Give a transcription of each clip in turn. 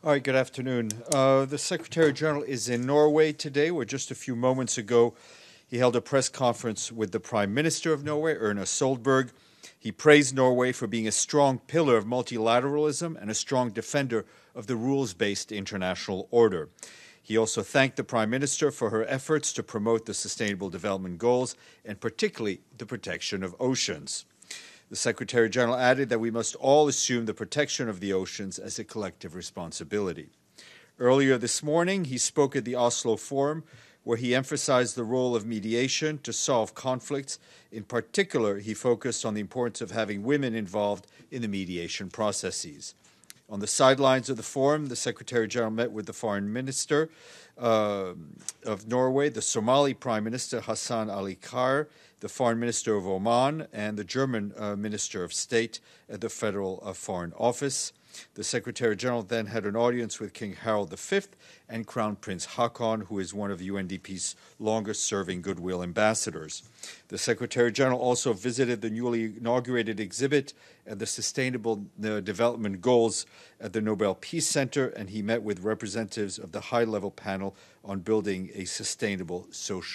All right, good afternoon. The Secretary General is in Norway today, where just a few moments ago he held a press conference with the Prime Minister of Norway, Erna Solberg. He praised Norway for being a strong pillar of multilateralism and a strong defender of the rules-based international order. He also thanked the Prime Minister for her efforts to promote the Sustainable Development Goals and particularly the protection of oceans. The Secretary General added that we must all assume the protection of the oceans as a collective responsibility. Earlier this morning, he spoke at the Oslo Forum, where he emphasized the role of mediation to solve conflicts. In particular, he focused on the importance of having women involved in the mediation processes. On the sidelines of the forum, the Secretary General met with the Foreign Minister of Norway, the Somali Prime Minister Hassan Ali Khair, the Foreign Minister of Oman, and the German Minister of State at the Federal Foreign Office. The Secretary General then had an audience with King Harold V and Crown Prince Haakon, who is one of UNDP's longest-serving goodwill ambassadors. The Secretary General also visited the newly inaugurated exhibit at the Sustainable Development Goals at the Nobel Peace Center, and he met with representatives of the high-level panel on building a sustainable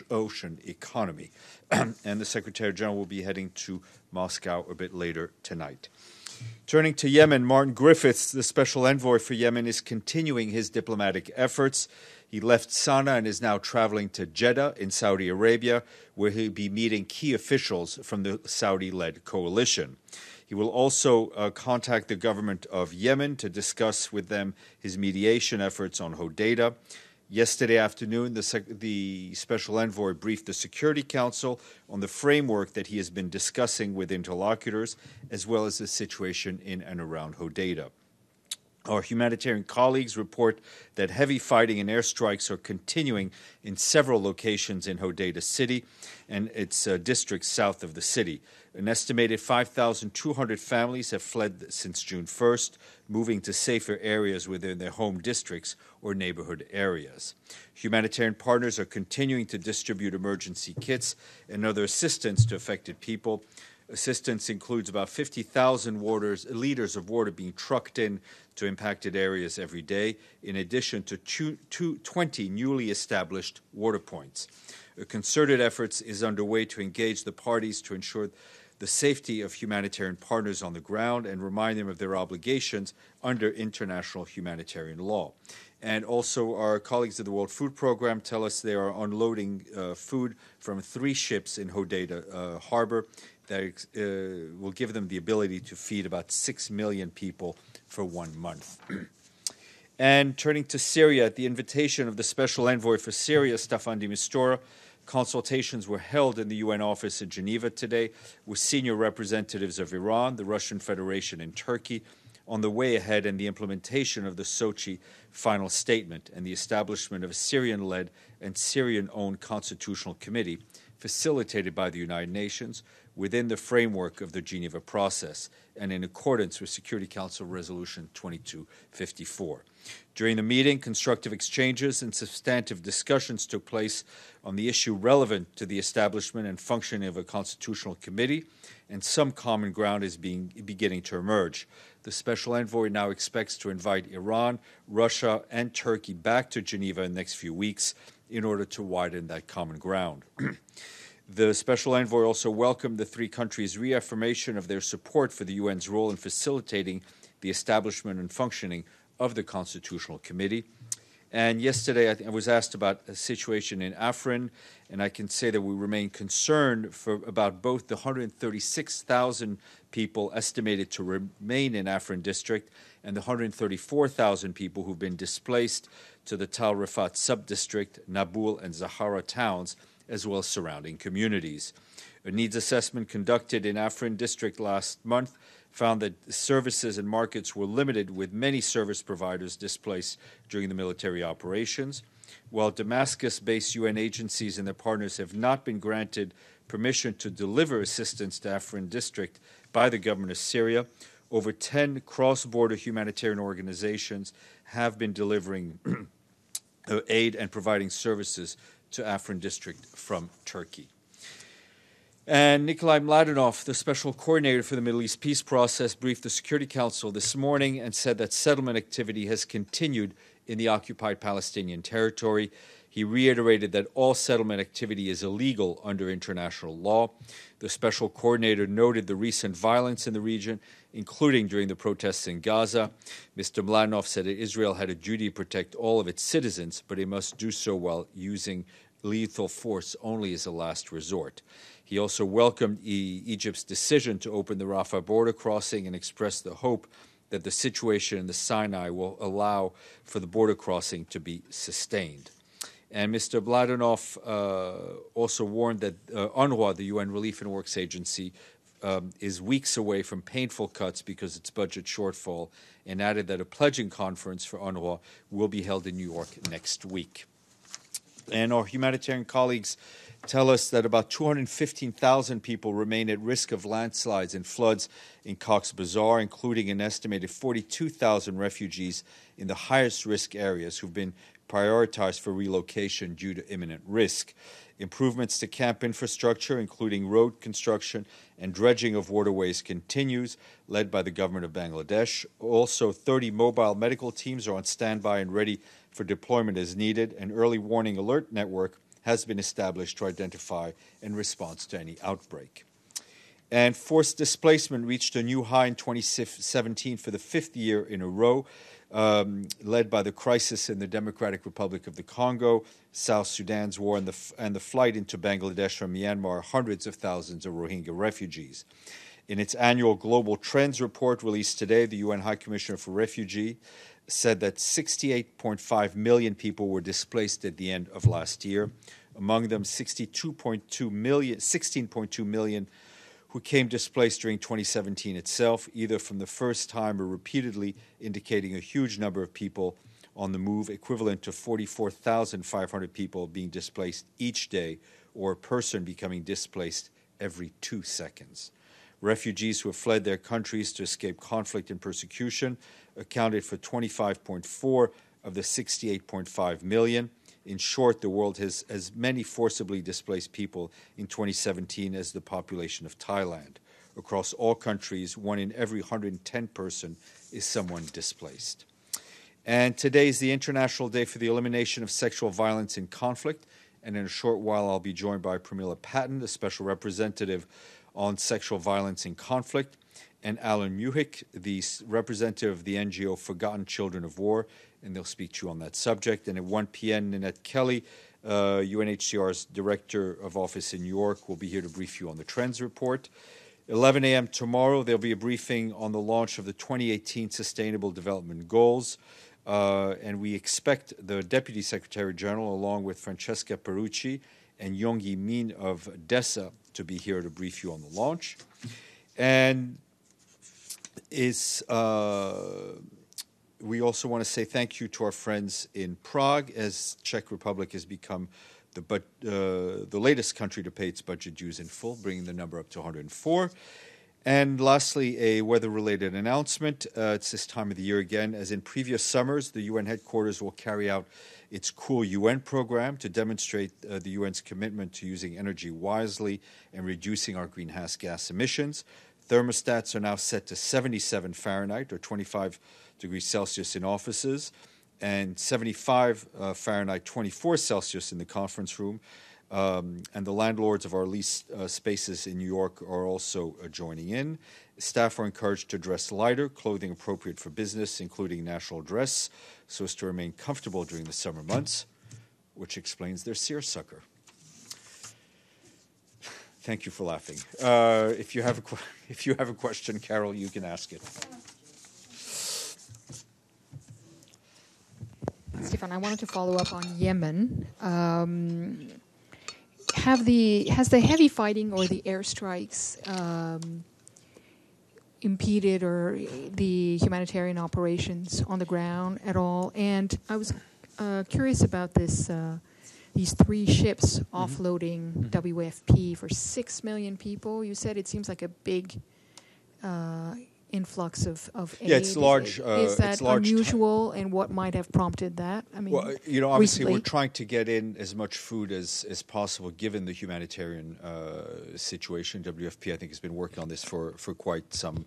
ocean economy. And the Secretary General will be heading to Moscow a bit later tonight. Turning to Yemen, Martin Griffiths, the special envoy for Yemen, is continuing his diplomatic efforts. He left Sana'a and is now traveling to Jeddah in Saudi Arabia, where he'll be meeting key officials from the Saudi-led coalition. He will also contact the government of Yemen to discuss with them his mediation efforts on Hodeidah. Yesterday afternoon, the Special Envoy briefed the Security Council on the framework that he has been discussing with interlocutors, as well as the situation in and around Hodeidah. Our humanitarian colleagues report that heavy fighting and airstrikes are continuing in several locations in Hodeidah city and its districts south of the city. An estimated 5,200 families have fled since June 1st, moving to safer areas within their home districts or neighborhood areas. Humanitarian partners are continuing to distribute emergency kits and other assistance to affected people. Assistance includes about 50,000 liters of water being trucked in to impacted areas every day, in addition to 20 newly established water points. A concerted effort is underway to engage the parties to ensure the safety of humanitarian partners on the ground and remind them of their obligations under international humanitarian law. And also our colleagues at the World Food Program tell us they are unloading food from 3 ships in Hodeidah harbor that will give them the ability to feed about 6 million people for 1 month. And turning to Syria, at the invitation of the Special Envoy for Syria, Stéphane de Mistura, consultations were held in the UN office in Geneva today with senior representatives of Iran, the Russian Federation, and Turkey on the way ahead and the implementation of the Sochi final statement and the establishment of a Syrian-led and Syrian-owned constitutional committee facilitated by the United Nations within the framework of the Geneva process and in accordance with Security Council Resolution 2254. During the meeting, constructive exchanges and substantive discussions took place on the issue relevant to the establishment and functioning of a constitutional committee, and some common ground is beginning to emerge. The Special Envoy now expects to invite Iran, Russia, and Turkey back to Geneva in the next few weeks in order to widen that common ground. The Special Envoy also welcomed the 3 countries' reaffirmation of their support for the UN's role in facilitating the establishment and functioning of the Constitutional Committee. And yesterday I was asked about a situation in Afrin, and I can say that we remain concerned about both the 136,000 people estimated to remain in Afrin district and the 134,000 people who've been displaced to the Tal Rifat sub-district, Nabul and Zahara towns, as well as surrounding communities. A needs assessment conducted in Afrin district last month found that services and markets were limited, with many service providers displaced during the military operations. While Damascus-based UN agencies and their partners have not been granted permission to deliver assistance to Afrin district by the government of Syria, over 10 cross-border humanitarian organizations have been delivering aid and providing services to Afrin district from Turkey. And Nikolai Mladenov, the special coordinator for the Middle East peace process, briefed the Security Council this morning and said that settlement activity has continued in the occupied Palestinian territory. He reiterated that all settlement activity is illegal under international law. The special coordinator noted the recent violence in the region, including during the protests in Gaza. Mr. Mladenov said that Israel had a duty to protect all of its citizens, but it must do so while using lethal force only as a last resort. He also welcomed Egypt's decision to open the Rafah border crossing and expressed the hope that the situation in the Sinai will allow for the border crossing to be sustained. And Mr. Mladenov also warned that UNRWA, the UN Relief and Works Agency, is weeks away from painful cuts because of its budget shortfall, and added that a pledging conference for UNRWA will be held in New York next week. And our humanitarian colleagues tell us that about 215,000 people remain at risk of landslides and floods in Cox's Bazar, including an estimated 42,000 refugees in the highest risk areas who've been prioritized for relocation due to imminent risk. Improvements to camp infrastructure, including road construction and dredging of waterways, continues, led by the government of Bangladesh. Also, 30 mobile medical teams are on standby and ready for deployment as needed. An early warning alert network has been established to identify and respond to any outbreak. And forced displacement reached a new high in 2017 for the fifth year in a row, led by the crisis in the Democratic Republic of the Congo, South Sudan's war, and the flight into Bangladesh from Myanmar, hundreds of thousands of Rohingya refugees. In its annual Global Trends report released today, the UN High Commissioner for Refugees said that 68.5 million people were displaced at the end of last year. Among them, 16.2 million who came displaced during 2017 itself, either from the first time or repeatedly, indicating a huge number of people on the move, equivalent to 44,500 people being displaced each day, or a person becoming displaced every 2 seconds. Refugees who have fled their countries to escape conflict and persecution accounted for 25.4 of the 68.5 million. In short, the world has as many forcibly displaced people in 2017 as the population of Thailand. Across all countries, 1 in every 110 person is someone displaced. And today is the International Day for the Elimination of Sexual Violence in Conflict. And in a short while, I'll be joined by Pramila Patton, the Special Representative on Sexual Violence in Conflict, and Alan Muhick, the representative of the NGO Forgotten Children of War, and they'll speak to you on that subject. And at 1 p.m., Nanette Kelly, UNHCR's Director of Office in New York, will be here to brief you on the Trends Report. 11 a.m. tomorrow, there'll be a briefing on the launch of the 2018 Sustainable Development Goals, and we expect the Deputy Secretary General, along with Francesca Perucci and Yonggi Min of DESA, to be here to brief you on the launch. And we also want to say thank you to our friends in Prague, as Czech Republic has become the latest country to pay its budget dues in full, bringing the number up to 104. And lastly, a weather-related announcement. It's this time of the year again. As in previous summers, the UN headquarters will carry out its Cool UN program to demonstrate the UN's commitment to using energy wisely and reducing our greenhouse gas emissions. Thermostats are now set to 77 Fahrenheit, or 25 degrees Celsius in offices, and 75 Fahrenheit, 24 Celsius in the conference room. And the landlords of our leased spaces in New York are also joining in. Staff are encouraged to dress lighter, clothing appropriate for business, including national dress, so as to remain comfortable during the summer months, which explains their seersucker. Thank you for laughing. If you have a question, Carol, you can ask it. Stéphane, I wanted to follow up on Yemen. Has the heavy fighting or the airstrikes impeded or the humanitarian operations on the ground at all? And I was curious about these 3 ships offloading WFP for 6 million people. You said it seems like a big influx of aid? Yeah, it's large. Is that it's large unusual, and what might have prompted that? I mean, well, obviously recently? we're trying to get in as much food as possible, given the humanitarian situation. WFP, I think, has been working on this for quite some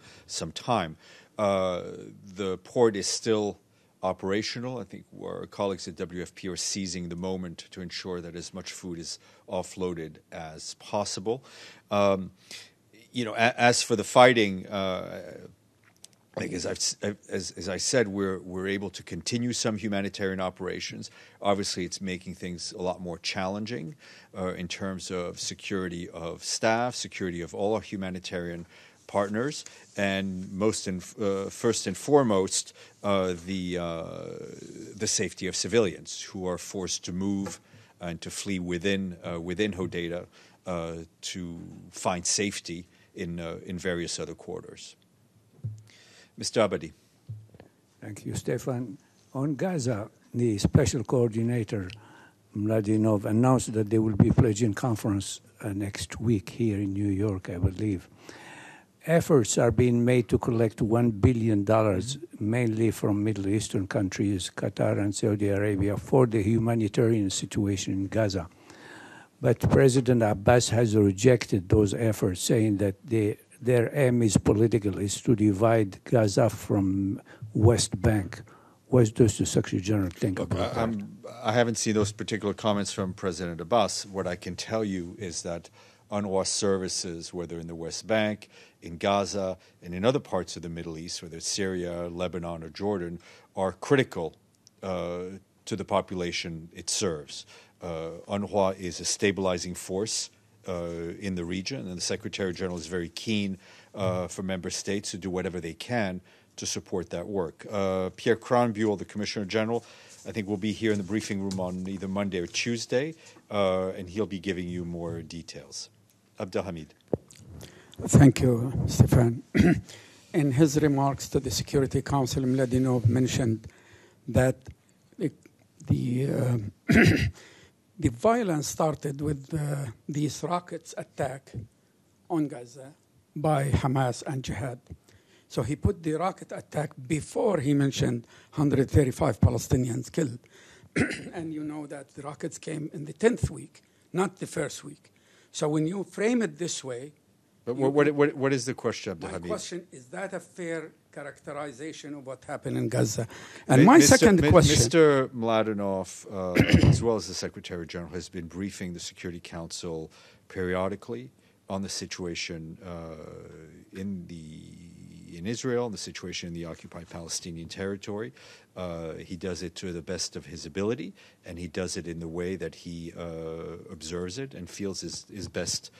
time. The port is still operational. I think our colleagues at WFP are seizing the moment to ensure that as much food is offloaded as possible. As for the fighting, I think as I said, we're able to continue some humanitarian operations. Obviously, it's making things a lot more challenging in terms of security of staff, security of all our humanitarian partners, and first and foremost, the safety of civilians who are forced to move and to flee within Hodeidah to find safety in various other quarters. Mr. Abadi. Thank you, Stéphane. On Gaza, the special coordinator, Mladinov, announced that they will be pledging conference next week here in New York, I believe. Efforts are being made to collect $1 billion, mainly from Middle Eastern countries, Qatar and Saudi Arabia, for the humanitarian situation in Gaza. But President Abbas has rejected those efforts, saying that their aim is political, is to divide Gaza from West Bank. What does the Secretary General think about that? I haven't seen those particular comments from President Abbas. What I can tell you is that UNRWA services, whether in the West Bank, in Gaza, and in other parts of the Middle East, whether it's Syria, Lebanon, or Jordan, are critical to the population it serves. UNRWA is a stabilizing force in the region, and the Secretary General is very keen for member states to do whatever they can to support that work. Pierre Cronbuhl, the Commissioner General, I think will be here in the briefing room on either Monday or Tuesday, and he'll be giving you more details. Abdelhamid. Thank you, Stéphane. In his remarks to the Security Council, Mladinov mentioned that the violence started with these rockets attack on Gaza by Hamas and Jihad. So he put the rocket attack before he mentioned 135 Palestinians killed. And you know that the rockets came in the 10th week, not the first week. So when you frame it this way... But what is the question, Abdelhamid? My question, is that a fair characterization of what happened in Gaza? And my second question... Mr. Mladinov, as well as the Secretary General, has been briefing the Security Council periodically on the situation in Israel, and the situation in the occupied Palestinian territory. He does it to the best of his ability, and he does it in the way that he observes it and feels is best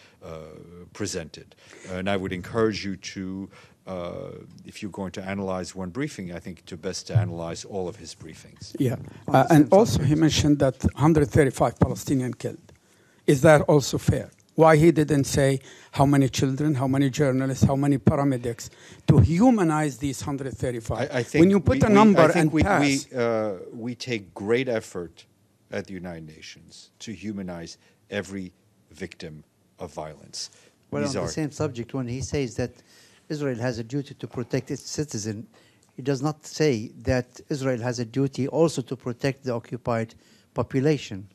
presented. And I would encourage you to, if you're going to analyze one briefing, I think to best to analyze all of his briefings. Yeah, and also he mentioned that 135 Palestinians killed. Is that also fair? Why he didn't say how many children, how many journalists, how many paramedics, to humanize these 135? I think when you put a number and pass... we take great effort at the United Nations to humanize every victim of violence. Well, on the same subject, when he says that Israel has a duty to protect its citizen, he does not say that Israel has a duty also to protect the occupied population.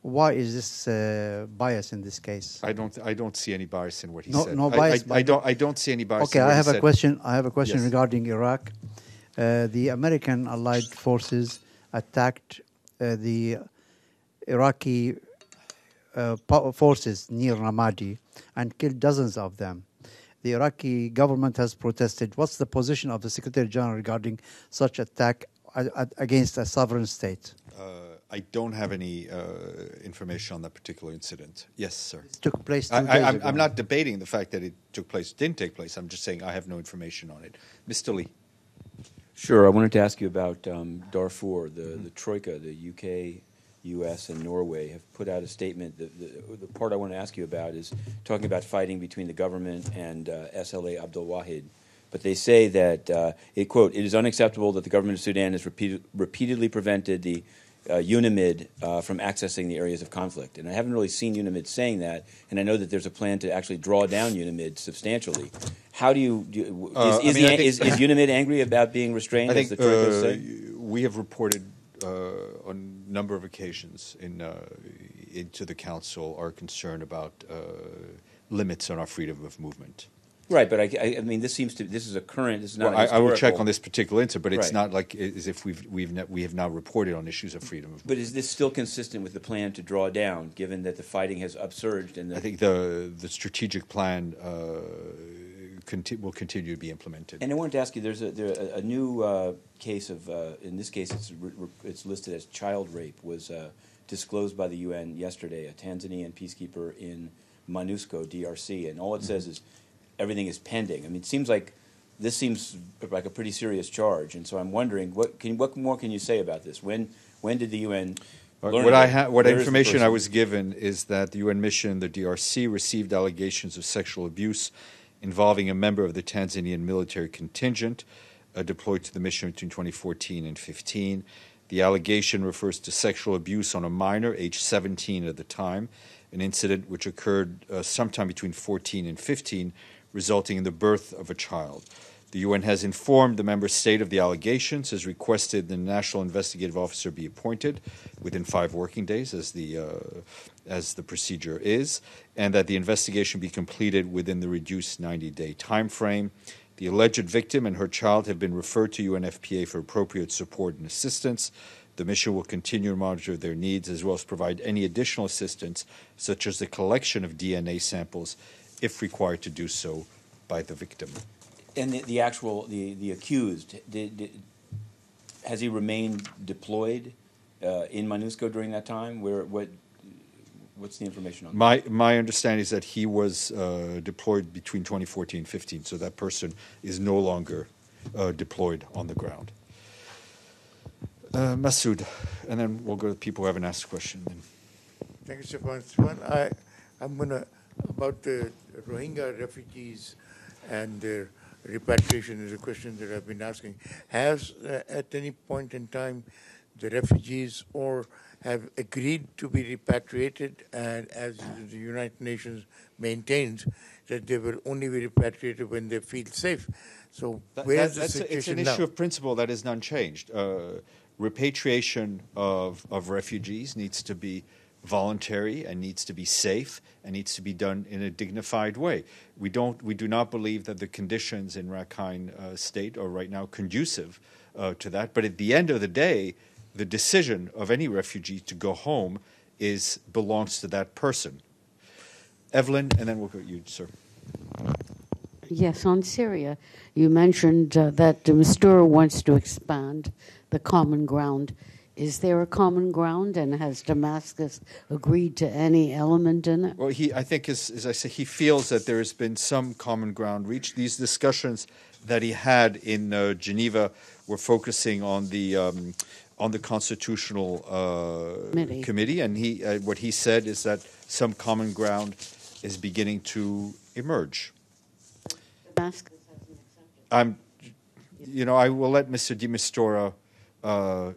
Why is this bias in this case? I don't see any bias in what he said. No bias. I don't see any bias. Okay, in what I have he a said. question. I have a question Yes. regarding Iraq. The American allied forces attacked the Iraqi forces near Ramadi and killed dozens of them. The Iraqi government has protested. What's the position of the Secretary General regarding such attack against a sovereign state? I don't have any information on that particular incident. Yes, sir. It took place 2 days ago. I'm not debating the fact that it took place, didn't take place. I'm just saying I have no information on it. Mr. Lee. Sure. I wanted to ask you about Darfur. The Troika, the UK, US, and Norway have put out a statement. The part I want to ask you about is talking about fighting between the government and SLA Abdul Wahid. But they say that, quote, it is unacceptable that the government of Sudan has repeatedly prevented the UNAMID from accessing the areas of conflict. And I haven't really seen UNAMID saying that, and I know that there's a plan to actually draw down UNAMID substantially. how do you is UNAMID angry about being restrained? I think as the Troika say? We have reported on a number of occasions into the Council our concern about limits on our freedom of movement. Right, but I mean, this is a current. This is not. Well, I will check on this particular incident, but it's Right. not like as if we have now reported on issues of freedom of movement. But is this still consistent with the plan to draw down, given that the fighting has upsurged? And I think the strategic plan will continue to be implemented. And I wanted to ask you, there's a new case of, in this case, it's listed as child rape, was disclosed by the UN yesterday. A Tanzanian peacekeeper in MONUSCO, DRC, and all it says is everything is pending. I mean, this seems like a pretty serious charge, and so I'm wondering what more can you say about this? When did the UN learn what information I was given is that the UN mission in the DRC received allegations of sexual abuse involving a member of the Tanzanian military contingent deployed to the mission between 2014 and 15. The allegation refers to sexual abuse on a minor, age 17 at the time, an incident which occurred sometime between 14 and 15, resulting in the birth of a child. The UN has informed the member state of the allegations, has requested the national investigative officer be appointed within 5 working days, as the procedure is, and that the investigation be completed within the reduced 90-day time frame. The alleged victim and her child have been referred to UNFPA for appropriate support and assistance. The mission will continue to monitor their needs as well as provide any additional assistance, such as the collection of DNA samples, if required to do so by the victim. And the accused, has he remained deployed in MONUSCO during that time? What's the information on that? My understanding is that he was deployed between 2014 and 15, so that person is no longer deployed on the ground. Masood, and then we'll go to the people who haven't asked a question. Thank you, Stéphane. I'm going to, about the Rohingya refugees and their repatriation is a question that I've been asking. Has at any point in time the refugees or have agreed to be repatriated, and as the United Nations maintains that they will only be repatriated when they feel safe? So where's the situation it's an now? issue of principle that is unchanged. Repatriation of refugees needs to be voluntary and needs to be safe and needs to be done in a dignified way. We do not believe that the conditions in Rakhine State are right now conducive to that. But at the end of the day, the decision of any refugee to go home belongs to that person. Evelyn, and then we'll go to you, sir. Yes, on Syria, you mentioned that the Mistura wants to expand the common ground. Is there a common ground, and has Damascus agreed to any element in it? Well, I think, as I say, he feels that there has been some common ground reached. These discussions that he had in Geneva were focusing on the constitutional committee, and what he said is that some common ground is beginning to emerge. Damascus hasn't accepted. I will let Mr. de Mistura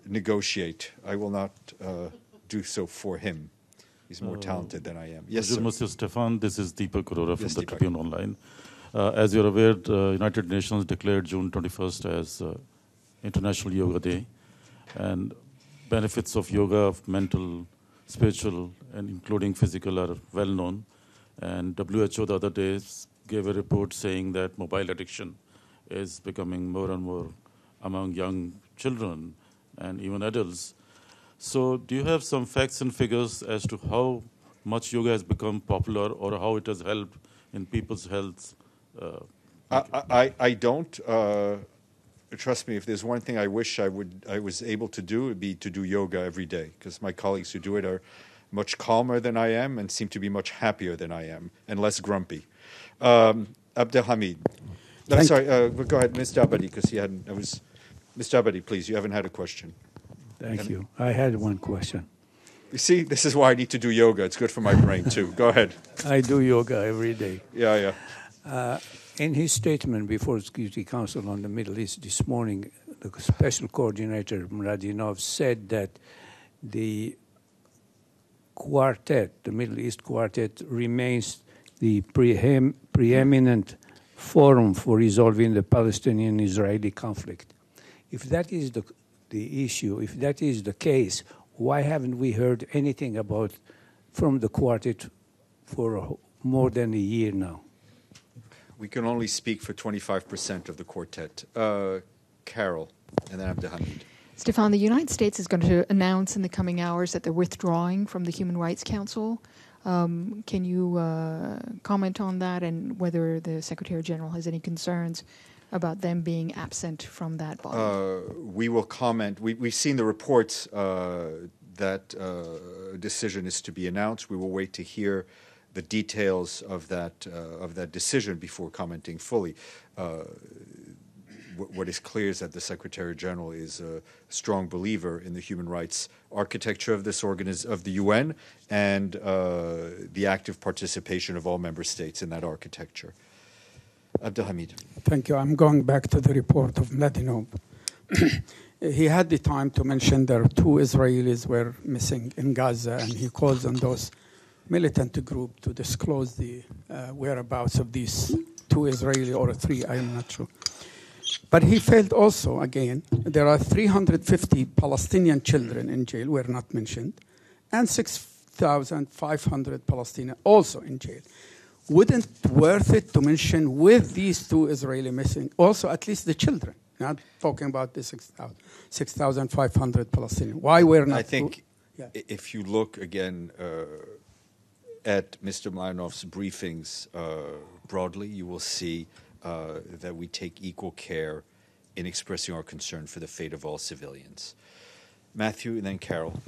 negotiate. I will not do so for him. He's more talented than I am. Yes, sir. Mr. Stéphane, this is Deepak Arora from Yes, the Deepak. Tribune Online. As you're aware, the United Nations declared June 21st as International Yoga Day, and benefits of yoga, of mental, spiritual, and including physical, are well known. And WHO the other day gave a report saying that mobile addiction is becoming more and more among young children and even adults. So do you have some facts and figures as to how much yoga has become popular or how it has helped in people's health? I don't. Trust me, if there's one thing I wish I was able to do, it would be to do yoga every day, because my colleagues who do it are much calmer than I am and seem to be much happier than I am and less grumpy. Abdelhamid. Go ahead, Mr. Abadi, because he hadn't. Mr. Abadi, please, you haven't had a question. Thank you. I had one question. You see, this is why I need to do yoga. It's good for my brain, too. Go ahead. I do yoga every day. Yeah. In his statement before the Security Council on the Middle East this morning, the Special Coordinator Mladinov said that the quartet, the Middle East quartet, remains the preeminent forum for resolving the Palestinian-Israeli conflict. If that is the issue, if that is the case, why haven't we heard anything about from the quartet for more than a year now? We can only speak for 25% of the quartet. Carol, and then Abdelhamid. Stéphane, the United States is going to announce in the coming hours that they're withdrawing from the Human Rights Council. Can you comment on that and whether the Secretary General has any concerns about them being absent from that body? We will comment. We've seen the reports that a decision is to be announced. We will wait to hear the details of that decision before commenting fully. What is clear is that the Secretary General is a strong believer in the human rights architecture of this of the UN and the active participation of all member states in that architecture. Abdelhamid. Thank you. I'm going back to the report of Mladinov. He had the time to mention there are 2 Israelis were missing in Gaza, and he calls on those militant groups to disclose the whereabouts of these 2 Israeli or 3, I'm not sure. But he failed also, again, there are 350 Palestinian children in jail, were not mentioned, and 6,500 Palestinians also in jail. Wouldn't worth it to mention with these 2 Israeli missing, also at least the children, not talking about the 6,500 Palestinians. Why were not? I think if you look again at Mr. Mladenov's briefings broadly, you will see that we take equal care in expressing our concern for the fate of all civilians. Matthew, and then Carol.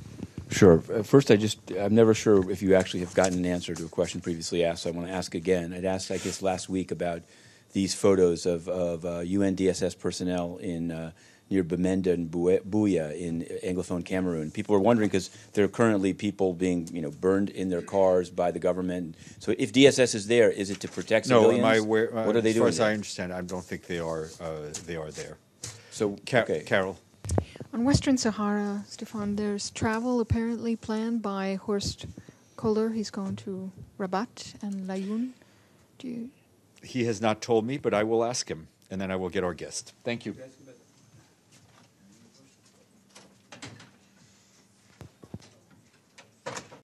Sure. First, I'm never sure if you actually have gotten an answer to a question previously asked, so I want to ask again. I'd asked, I guess, last week about these photos of UN DSS personnel in near Bamenda and Buia in Anglophone Cameroon. People are wondering because there are currently people being burned in their cars by the government. So if DSS is there, is it to protect civilians? No, what are they doing? As far as I understand, I don't think they are there. So, Carol. On Western Sahara, Stéphane, there's travel apparently planned by Horst Kohler. He's going to Rabat and Laayoune. He has not told me, but I will ask him, and then I will get our guest. Thank you.